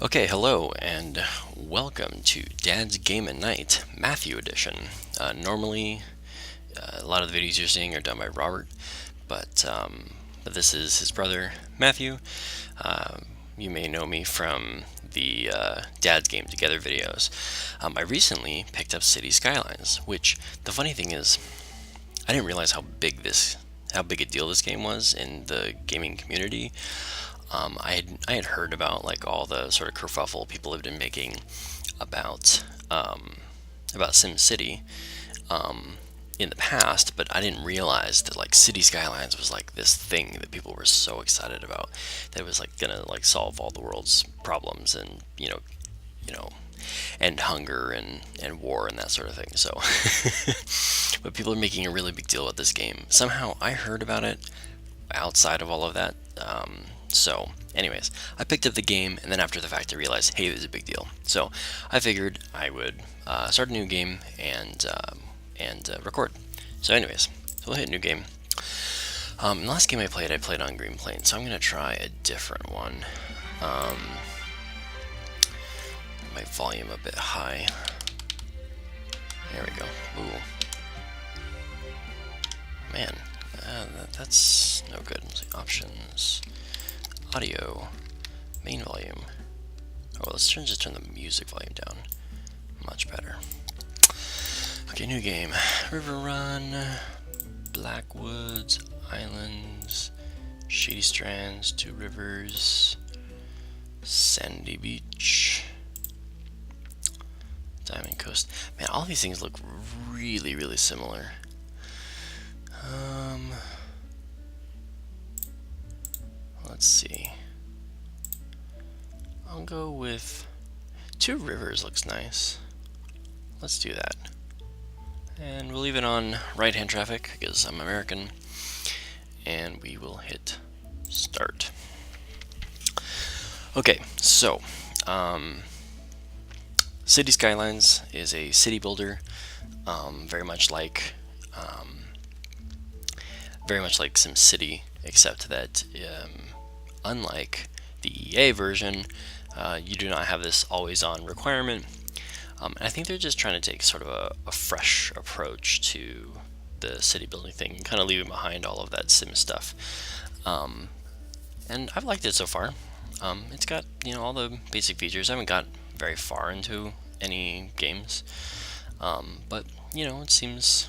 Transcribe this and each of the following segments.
Okay, hello, and welcome to Dad's Game at Night, Matthew Edition. Normally, a lot of the videos you're seeing are done by Robert, but this is his brother, Matthew. You may know me from the Dad's Game Together videos. I recently picked up City Skylines, which the funny thing is, I didn't realize how big a deal this game was in the gaming community. I had heard about like all the sort of kerfuffle people have been making about about SimCity in the past, but I didn't realize that like City Skylines was like this thing that people were so excited about that it was like gonna like solve all the world's problems and end hunger and war and that sort of thing. So, but people are making a really big deal about this game. Somehow I heard about it outside of all of that. So, anyways, I picked up the game, and then after the fact, I realized, hey, this is a big deal. So, I figured I would start a new game and record. So, anyways, we'll hit new game. The last game I played on Green Plain, so I'm gonna try a different one. My volume a bit high. There we go. Ooh, man, that's no good. Let's see, options. Audio, main volume. Oh, let's just turn the music volume down. Much better. Okay, new game. River Run, Blackwoods, Islands, Shady Strands, Two Rivers, Sandy Beach, Diamond Coast. Man, all these things look really, really similar. Let's see. I'll go with Two Rivers. Looks nice. Let's do that. And we'll leave it on right-hand traffic because I'm American. And we will hit start. Okay, so City Skylines is a city builder, very much like SimCity, except that unlike the EA version, you do not have this always-on requirement. And I think they're just trying to take sort of a fresh approach to the city building thing and kind of leaving behind all of that sim stuff. And I've liked it so far. It's got all the basic features. I haven't got very far into any games, but it seems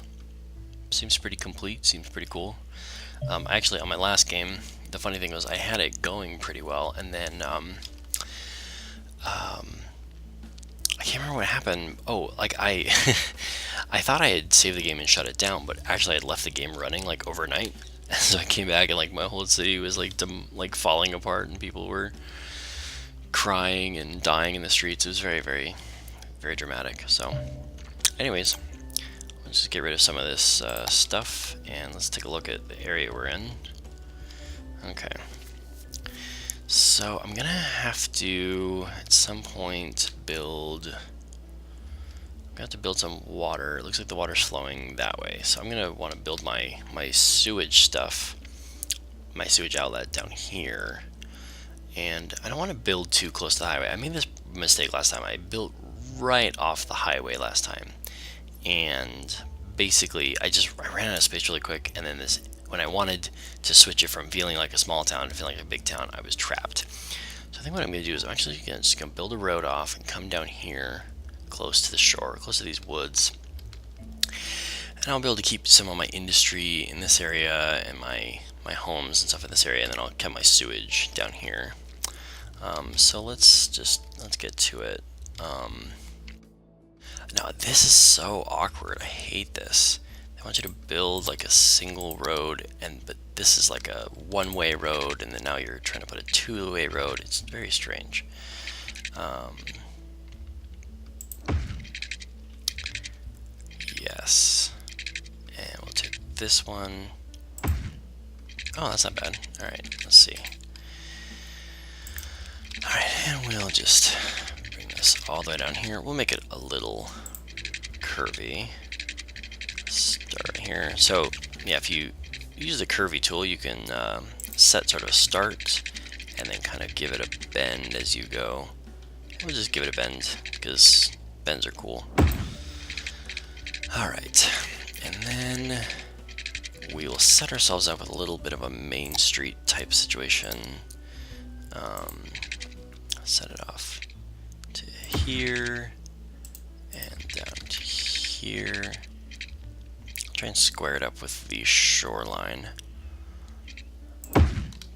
pretty complete. Seems pretty cool. Actually, on my last game, the funny thing was I had it going pretty well, and then I can't remember what happened. Oh, like I I thought I had saved the game and shut it down, but actually I had left the game running like overnight. So I came back and like my whole city was like falling apart and people were crying and dying in the streets. It was very, very, very dramatic. So, anyways, let's just get rid of some of this stuff and let's take a look at the area we're in. Okay. So I'm gonna have to at some point build some water. It looks like the water's flowing that way. So I'm gonna want to build my sewage stuff, my sewage outlet down here. And I don't want to build too close to the highway. I made this mistake last time. I built right off the highway last time. And basically I ran out of space really quick, and then when I wanted to switch it from feeling like a small town to feeling like a big town, I was trapped. So I think what I'm going to do is I'm actually just going to build a road off and come down here close to the shore, close to these woods. And I'll be able to keep some of my industry in this area and my homes and stuff in this area, and then I'll keep my sewage down here. So let's get to it. Now this is so awkward. I hate this. They want you to build like a single road, but this is like a one-way road, and then now you're trying to put a two-way road. It's very strange. Yes. And we'll take this one. Oh, that's not bad. Alright, let's see. Alright, and we'll just bring this all the way down here. We'll make it a little curvy. Start here. So, yeah, if you use the curvy tool, you can set sort of a start and then kind of give it a bend as you go. We'll just give it a bend, because bends are cool. Alright, and then we will set ourselves up with a little bit of a main street type situation. Set it off to here, and down to here. Try and square it up with the shoreline.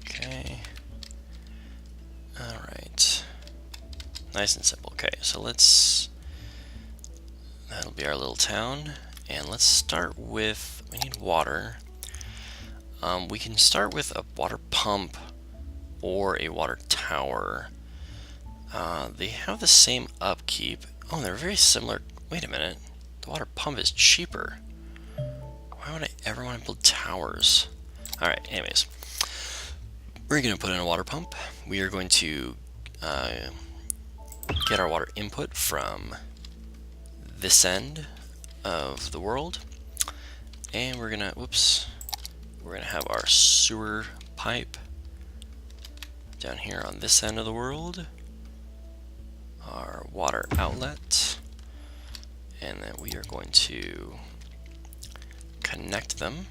Okay. Alright. Nice and simple. Okay, so that'll be our little town. And let's start with, we need water. We can start with a water pump or a water tower. They have the same upkeep. Oh, they're very similar. Wait a minute. The water pump is cheaper. Why would I ever want to build towers? Alright, anyways. We're going to put in a water pump. We are going to get our water input from this end of the world. And we're going to, we're going to have our sewer pipe down here on this end of the world. Our water outlet. And then we are going to connect them.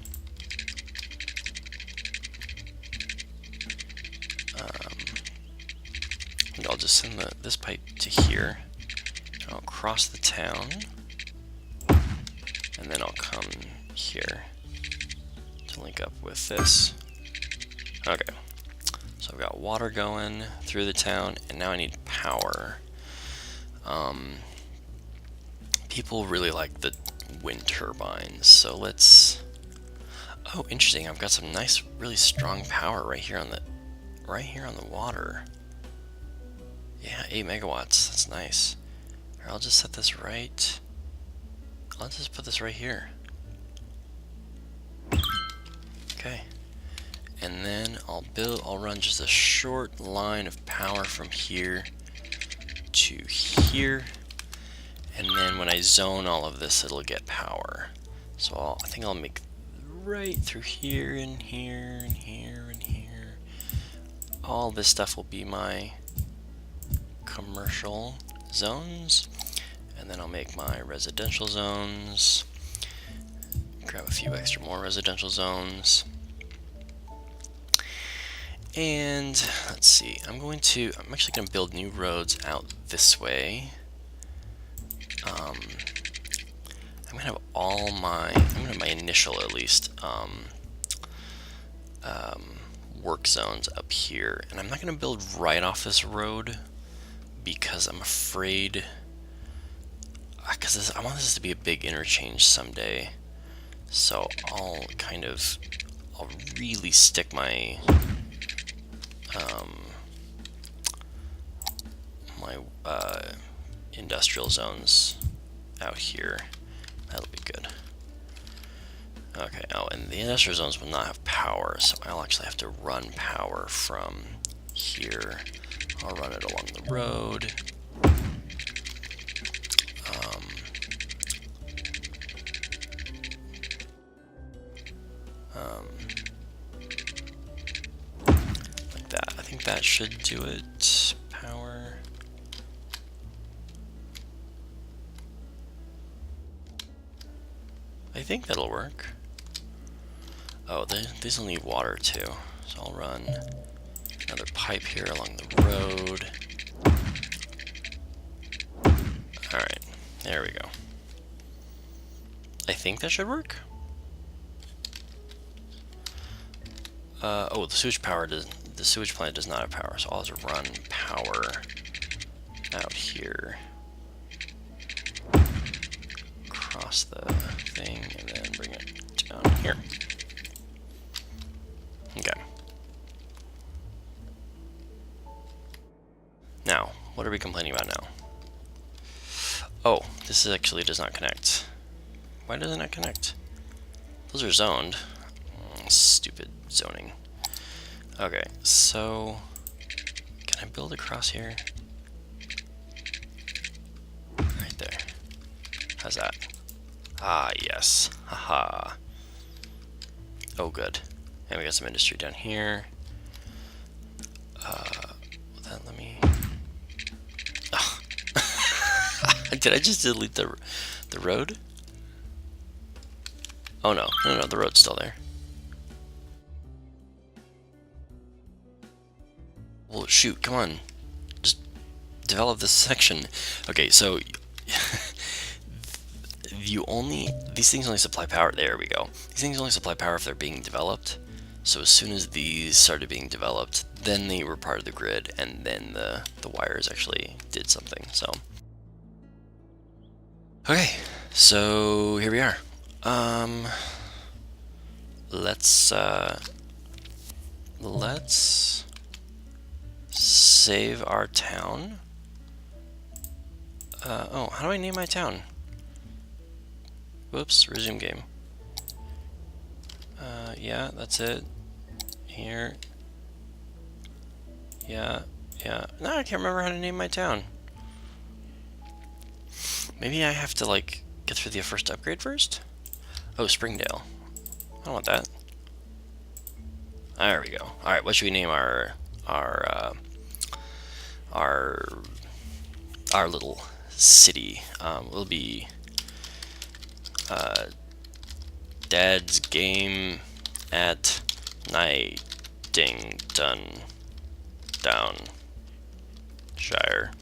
And I'll just send this pipe to here. And I'll cross the town. And then I'll come here to link up with this. Okay. So I've got water going through the town, and now I need power. People really like the wind turbines, so let's... Oh, interesting. I've got some nice, really strong power right here on the water. Yeah, 8 megawatts. That's nice. I'll just set this right. I'll just put this right here. Okay. And then I'll run just a short line of power from here to here. And then when I zone all of this, it'll get power. So I think I'll make right through here and here and here and here. All this stuff will be my commercial zones. And then I'll make my residential zones. Grab a few extra more residential zones. And let's see, I'm actually going to build new roads out this way. I'm going to have I'm going to have my initial, at least, work zones up here. And I'm not going to build right off this road because I'm afraid, because I want this to be a big interchange someday. So I'll really stick my industrial zones out here. That'll be good. Okay, oh, and the industrial zones will not have power, so I'll actually have to run power from here. I'll run it along the road. Like that. I think that should do it. Power. I think that'll work. Oh, these will need water too. So I'll run another pipe here along the road. Alright, there we go. I think that should work. Oh, the sewage plant does not have power, so I'll just run power out here. Across the thing, and then bring it down here. Okay. Now, what are we complaining about now? Oh, this actually does not connect. Why does it not connect? Those are zoned. Stupid zoning. Okay, so can I build across here? Right there. How's that? Ah, yes. Haha. Oh, good. And we got some industry down here. Let me... Oh, Did I just delete the road? Oh no, no, the road's still there. Well, shoot, come on. Just develop this section. Okay, so these things only supply power. There we go. These things only supply power if they're being developed. So as soon as these started being developed, then they were part of the grid, and then the wires actually did something. So okay, so here we are. Let's save our town. Oh, how do I name my town? Whoops, resume game. Yeah, that's it. Here. Yeah. No, I can't remember how to name my town. Maybe I have to, like, get through the first upgrade first? Oh, Springdale. I don't want that. There we go. Alright, what should we name our little city? It'll be Dad's Game at Nightingtontownshipshire.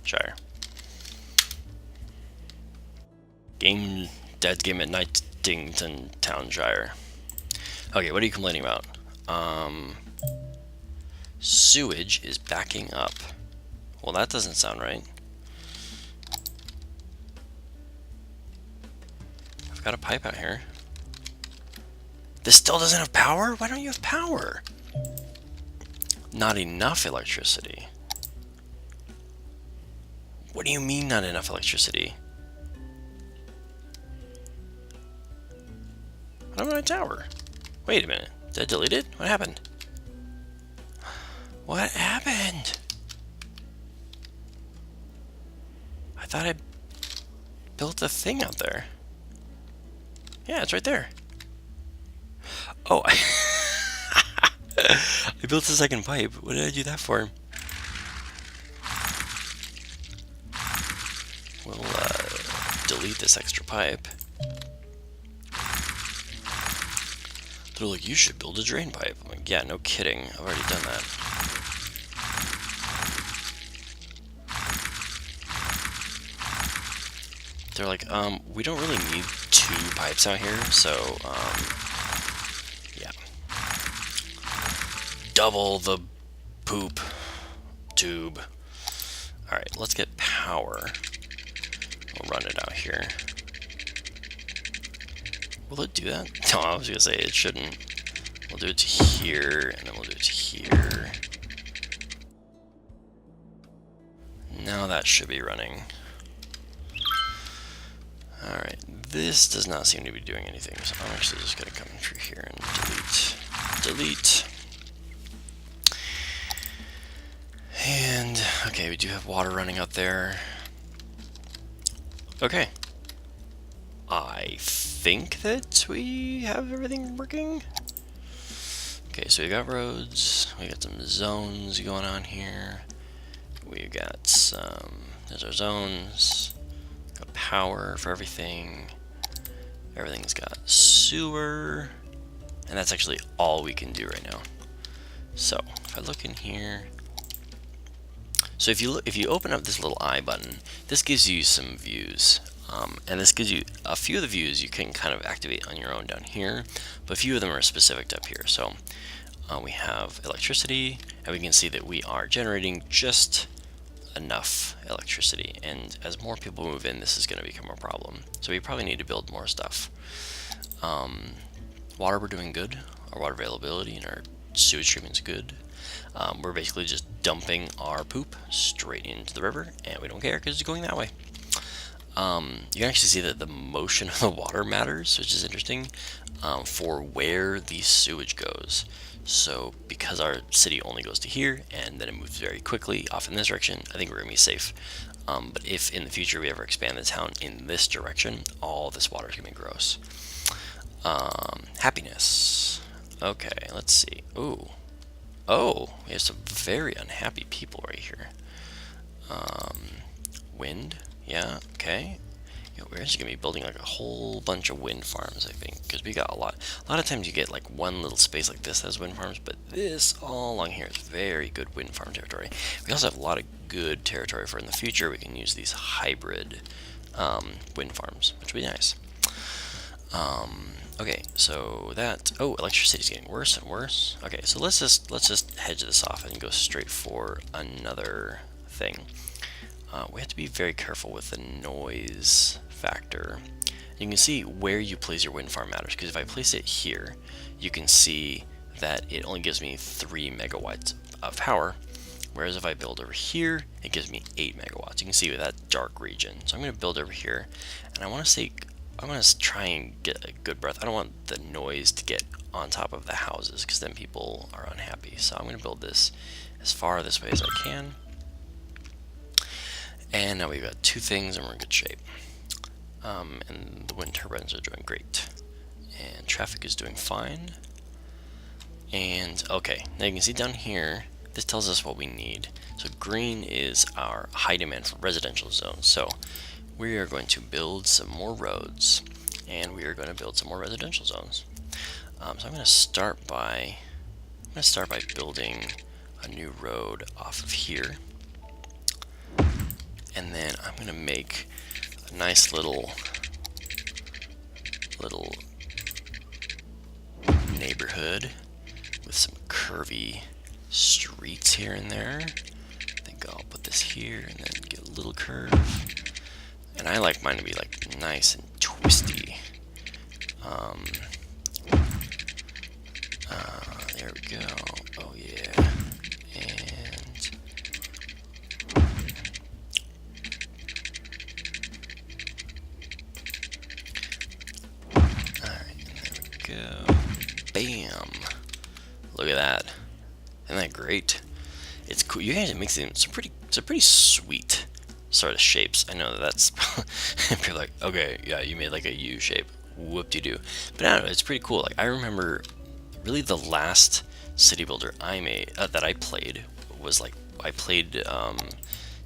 Shire. Dad's Game at Nightingtontownshire. Okay, what are you complaining about? Sewage is backing up. Well, that doesn't sound right. I've got a pipe out here. This still doesn't have power? Why don't you have power? Not enough electricity. What do you mean not enough electricity? What happened to my tower? Wait a minute. Did I delete it? What happened? What happened? I thought I built a thing out there. Yeah, it's right there. Oh, I built a second pipe. What did I do that for? We'll delete this extra pipe. They're like, you should build a drain pipe. I'm like, yeah, no kidding. I've already done that. They're like, we don't really need 2 pipes out here, so, yeah. Double the poop tube. Alright, let's get power. We'll run it out here. Will it do that? No, I was gonna say it shouldn't. We'll do it to here, and then we'll do it to here. Now that should be running. Alright, this does not seem to be doing anything, so I'm actually just gonna come through here and delete. And, okay, we do have water running out there. Okay. I think that we have everything working. Okay, so we got roads, we got some zones going on here. We got some, there's our zones, got power for everything. Everything's got sewer, and that's actually all we can do right now. So if I look in here, so if you open up this little I button, this gives you some views. And this gives you a few of the views you can kind of activate on your own down here, but a few of them are specific up here. So we have electricity, and we can see that we are generating just enough electricity, and as more people move in, this is going to become a problem. So we probably need to build more stuff. Water, we're doing good. Our water availability and our sewage treatment's good. We're basically just dumping our poop straight into the river, and we don't care because it's going that way. You can actually see that the motion of the water matters, which is interesting, for where the sewage goes. So because our city only goes to here and then it moves very quickly off in this direction, I think we're gonna be safe. But if in the future we ever expand the town in this direction, all this water is gonna be gross. Happiness. Okay, let's see. Oh, we have some very unhappy people right here. Wind, yeah, okay. We're actually gonna be building like a whole bunch of wind farms, I think, because we got a lot. A lot of times you get like one little space like this that has wind farms, but this all along here is very good wind farm territory. We also have a lot of good territory for in the future. We can use these hybrid wind farms, which would be nice. Okay, so that, oh, electricity's getting worse and worse. Okay, so let's just hedge this off and go straight for another thing. We have to be very careful with the noise factor. You can see where you place your wind farm matters, because if I place it here, you can see that it only gives me 3 megawatts of power, whereas if I build over here, it gives me 8 megawatts. You can see with that dark region. So I'm going to build over here, and I want to try and get a good breath. I don't want the noise to get on top of the houses, because then people are unhappy. So I'm going to build this as far this way as I can. And now we've got 2 things and we're in good shape. And the wind turbines are doing great. And traffic is doing fine. And okay, now you can see down here, this tells us what we need. So green is our high demand for residential zones. So we are going to build some more roads and we are going to build some more residential zones. So I'm going to start by building a new road off of here. And then I'm going to make a nice little neighborhood with some curvy streets here and there. I think I'll put this here and then get a little curve. And I like mine to be like nice and twisty. There we go. Oh yeah. And go. Bam! Look at that. Isn't that great? It's cool. You guys are mixing some pretty sweet sort of shapes. I know that that's people are like, okay, yeah, you made like a U shape. Whoop-de-doo. But I don't know, it's pretty cool. Like I remember really the last city builder I made that I played was like I played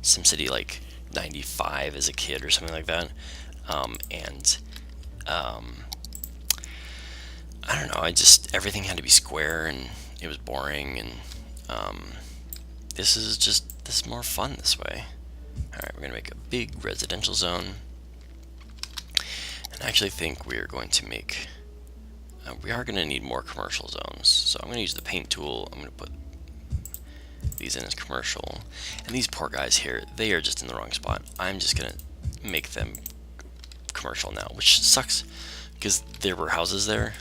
SimCity like 95 as a kid or something like that. I don't know, everything had to be square and it was boring, and this is more fun this way. Alright, we're going to make a big residential zone. And I actually think we are going to make, we are going to need more commercial zones. So I'm going to use the paint tool, I'm going to put these in as commercial. And these poor guys here, they are just in the wrong spot. I'm just going to make them commercial now, which sucks because there were houses there.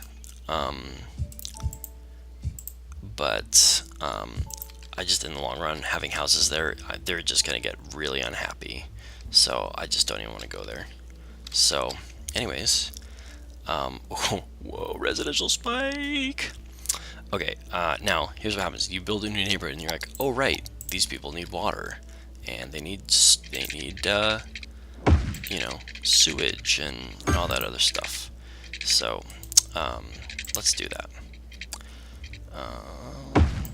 But I just, in the long run, having houses there, they're just going to get really unhappy. So I just don't even want to go there. So, anyways, whoa, residential spike. Okay, now here's what happens. You build a new neighborhood, and you're like, oh right, these people need water, and they need you know, sewage and all that other stuff. So, let's do that.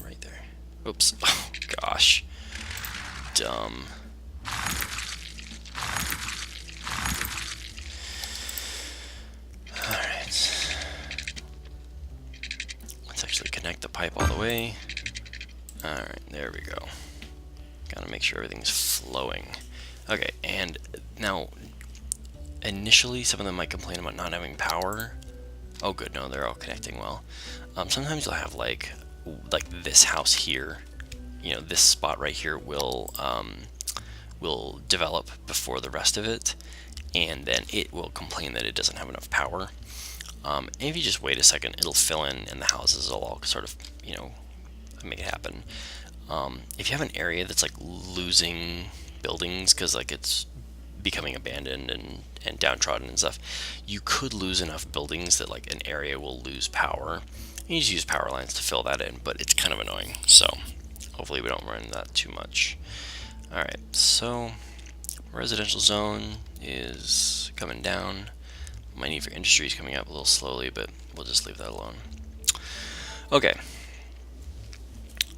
Right there. Oops. Oh, gosh. Dumb. Alright. Let's actually connect the pipe all the way. Alright, there we go. Gotta make sure everything's flowing. Okay, and now, initially some of them might complain about not having power. Oh good, no, they're all connecting well. Sometimes you'll have like this house here, you know, this spot right here will develop before the rest of it, and then it will complain that it doesn't have enough power. And if you just wait a second, it'll fill in and the houses will all sort of, you know, make it happen. If you have an area that's like losing buildings because like it's becoming abandoned and downtrodden and stuff, you could lose enough buildings that like an area will lose power. You just use power lines to fill that in, but it's kind of annoying, so hopefully we don't run into that too much. Alright, so residential zone is coming down. My need for industry is coming up a little slowly, but we'll just leave that alone. Okay,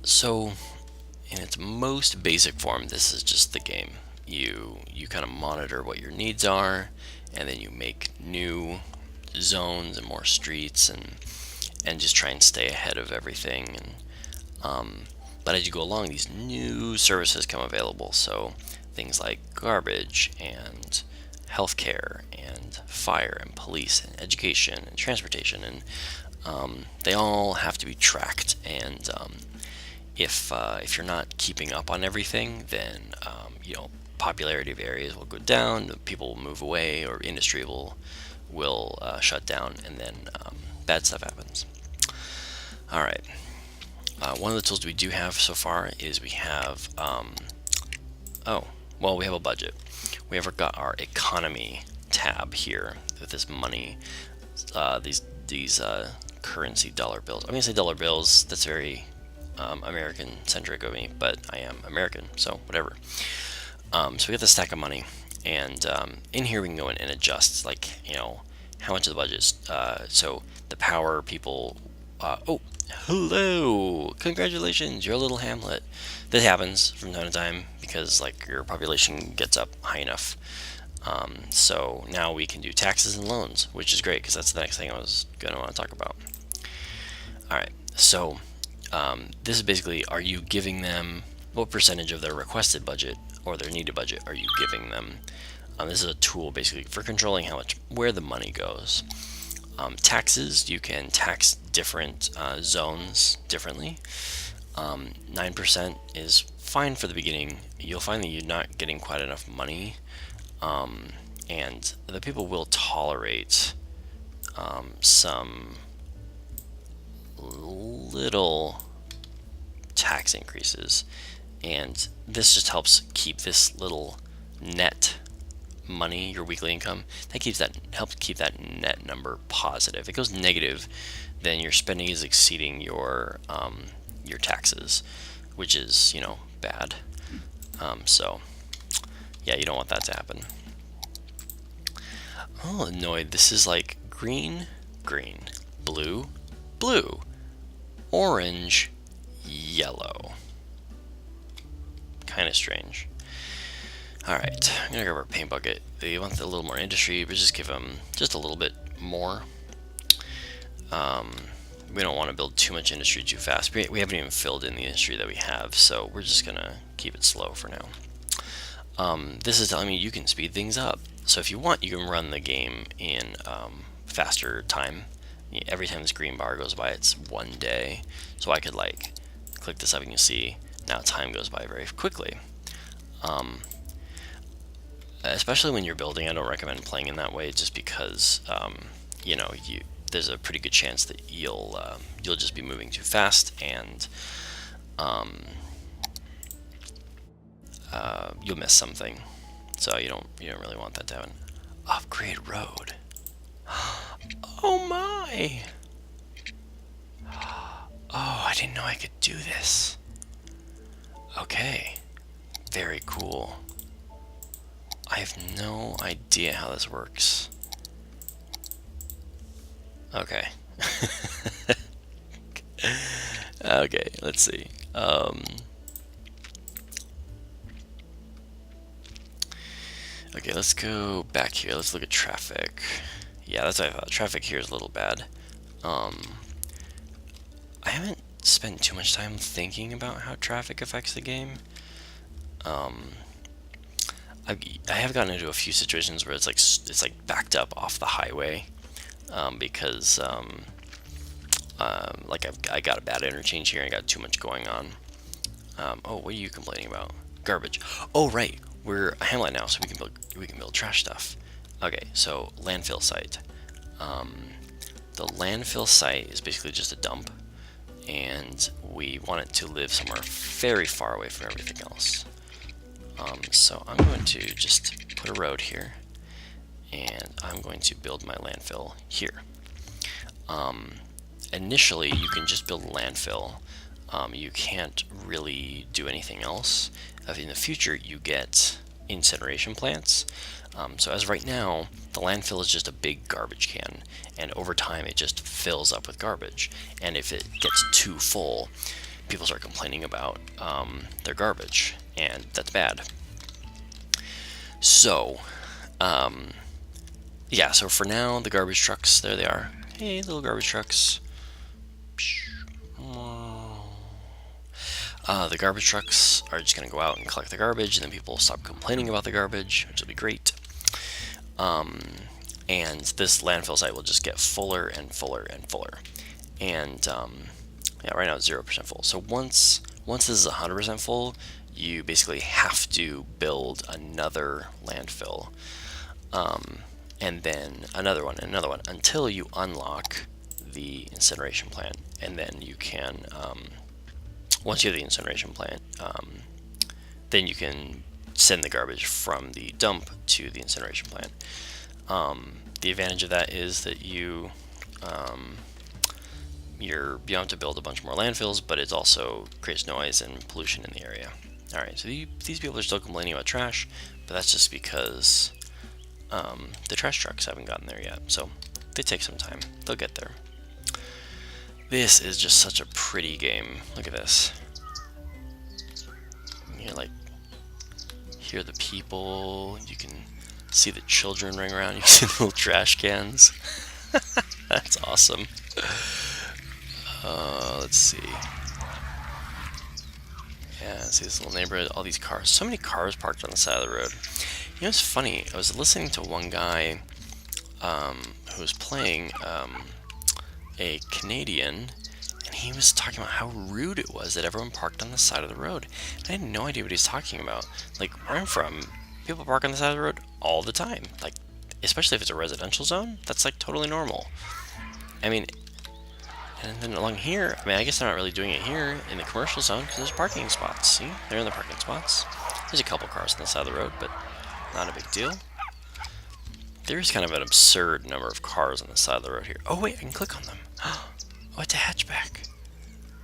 so in its most basic form, this is just the game. You kind of monitor what your needs are, and then you make new zones and more streets, and just try and stay ahead of everything. But as you go along, these new services come available. So things like garbage and healthcare and fire and police and education and transportation, and they all have to be tracked. And if you're not keeping up on everything, then popularity of areas will go down, people will move away, or industry will shut down, and then bad stuff happens. All right. One of the tools we do have so far is we have we have a budget. We have got our economy tab here with this money, these currency dollar bills. I'm gonna say dollar bills. That's very American centric of me, but I am American, so whatever. So we get the stack of money, and in here we can go in and adjust, like, how much of the budget. So the power people. Hello! Congratulations, you're a little hamlet. This happens from time to time because, like, your population gets up high enough. So now we can do taxes and loans, which is great because that's the next thing I was going to want to talk about. All right, so this is basically, are you giving them, what percentage of their requested budget or their needed budget are you giving them? This is a tool basically for controlling where the money goes. Taxes, you can tax different zones differently. 9% is fine for the beginning. You'll find that you're not getting quite enough money, and the people will tolerate some little tax increases, and this just helps keep this little net money, your weekly income, helps keep that net number positive. If it goes negative, then your spending is exceeding your taxes, which is bad. So yeah, you don't want that to happen. Oh, annoyed. This is like green, blue, orange, yellow. Kind of strange. Alright, I'm going to grab our paint bucket. They want a little more industry, but just give them just a little bit more. We don't want to build too much industry too fast. We haven't even filled in the industry that we have, so we're just going to keep it slow for now. This is telling me you can speed things up. So if you want, you can run the game in faster time. Every time this green bar goes by, it's 1 day. So I could click this up and you see now time goes by very quickly. Especially when you're building, I don't recommend playing in that way, just because there's a pretty good chance that you'll just be moving too fast, and you'll miss something. So you don't really want that to happen. Upgrade road. Oh my! Oh, I didn't know I could do this. Okay, very cool. I have no idea how this works. Okay. Okay, let's see. Okay, let's go back here. Let's look at traffic. Yeah, that's what I thought. Traffic here is a little bad. I haven't spent too much time thinking about how traffic affects the game. I have gotten into a few situations where it's like backed up off the highway, because I got a bad interchange here and I got too much going on. Oh, what are you complaining about? Garbage. Oh, right. We're a hamlet now, so we can build trash stuff. Okay, so landfill site. The landfill site is basically just a dump, and we want it to live somewhere very far away from everything else. So I'm going to just put a road here, and I'm going to build my landfill here. Initially, you can just build a landfill. You can't really do anything else. In the future, you get incineration plants. So as of right now, the landfill is just a big garbage can, and over time it just fills up with garbage. And if it gets too full, people start complaining about their garbage, and that's bad. So, yeah, so for now, the garbage trucks, there they are. Hey, little garbage trucks. The garbage trucks are just going to go out and collect the garbage, and then people will stop complaining about the garbage, which will be great. And this landfill site will just get fuller and fuller and fuller. And yeah, right now it's 0% full. So once this is 100% full, you basically have to build another landfill, and then another one, and another one, until you unlock the incineration plant. And then you can, once you have the incineration plant, then you can send the garbage from the dump to the incineration plant. The advantage of that is that you don't have to build a bunch more landfills, but it also creates noise and pollution in the area. Alright, so these people are still complaining about trash, but that's just because the trash trucks haven't gotten there yet, so they take some time. They'll get there. This is just such a pretty game. Look at this. You like hear the people, you can see the children running around, you can see the little trash cans. That's awesome. Let's see. Yeah, see this little neighborhood, all these cars. So many cars parked on the side of the road. You know, it's funny. I was listening to one guy who was playing a Canadian, and he was talking about how rude it was that everyone parked on the side of the road. And I had no idea what he's talking about. Like, where I'm from, people park on the side of the road all the time. Like, especially if it's a residential zone, that's like totally normal. I mean, and then along here, I mean, I guess they're not really doing it here in the commercial zone because there's parking spots. See, they're in the parking spots. There's a couple cars on the side of the road, but not a big deal. There is kind of an absurd number of cars on the side of the road here. Oh wait, I can click on them. Oh, it's a hatchback.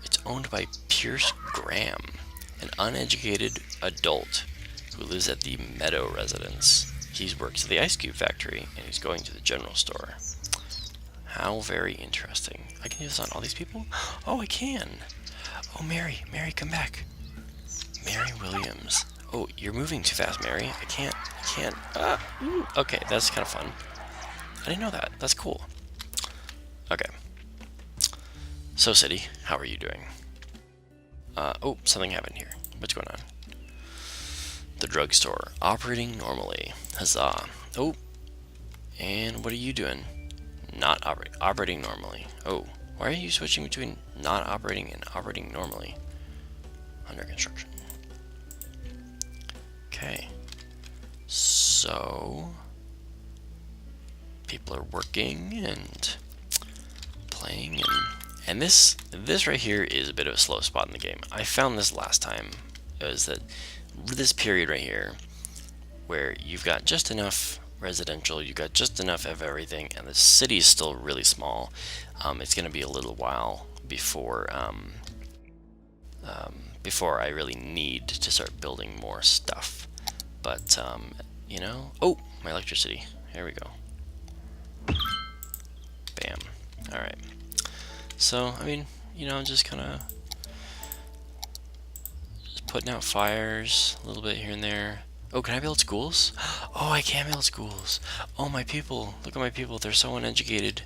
It's owned by Pierce Graham, an uneducated adult who lives at the Meadow residence. He works at the ice cube factory, and he's going to the general store. How very interesting. I can do this on all these people? Oh, I can. Oh, Mary, come back. Mary Williams. Oh, you're moving too fast, Mary. I can't. Okay, that's kind of fun. I didn't know that. That's cool. Okay. So, City, how are you doing? Oh, something happened here. What's going on? The drugstore, operating normally. Huzzah. Oh, and what are you doing? Not operating normally. Oh, why are you switching between not operating and operating normally? Under construction. Okay. So people are working and playing, and this right here is a bit of a slow spot in the game. I found this last time. It was that this period right here where you've got just enough residential, you got just enough of everything, and the city is still really small. It's going to be a little while before I really need to start building more stuff. But you know, oh, my electricity. Here we go. Bam. All right. So I mean, you know, just kind of putting out fires a little bit here and there. Oh, can I build schools? Oh, I can build schools. Oh, my people. Look at my people. They're so uneducated.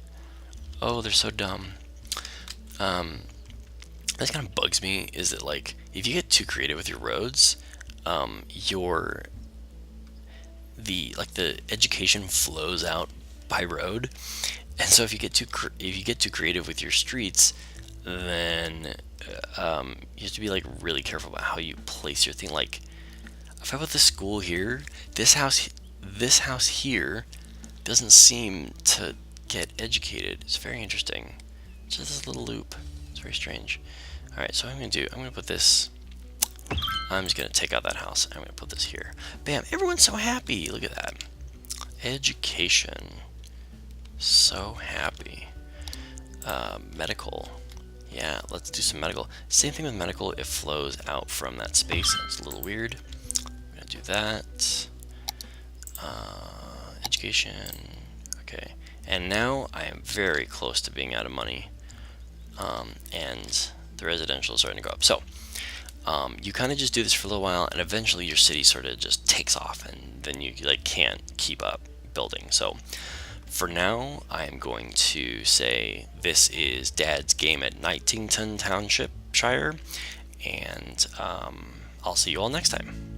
Oh, they're so dumb. This kind of bugs me, is that, like, if you get too creative with your roads, the education flows out by road. And so if you get too creative with your streets, then you have to be, like, really careful about how you place your thing. Like, if I put the school here, this house here doesn't seem to get educated. It's very interesting. It's just this little loop. It's very strange. Alright, so what I'm going to put this, I'm just going to take out that house. I'm going to put this here. Bam, everyone's so happy. Look at that. Education. So happy. Medical. Yeah, let's do some medical. Same thing with medical, it flows out from that space. It's a little weird. Do that. Education. Okay, and now I am very close to being out of money, and the residential is starting to go up. So you kind of just do this for a little while, and eventually your city sort of just takes off, and then you like can't keep up building. So for now, I'm going to say this is Dad's game at Nightingtontownshipshire, and I'll see you all next time.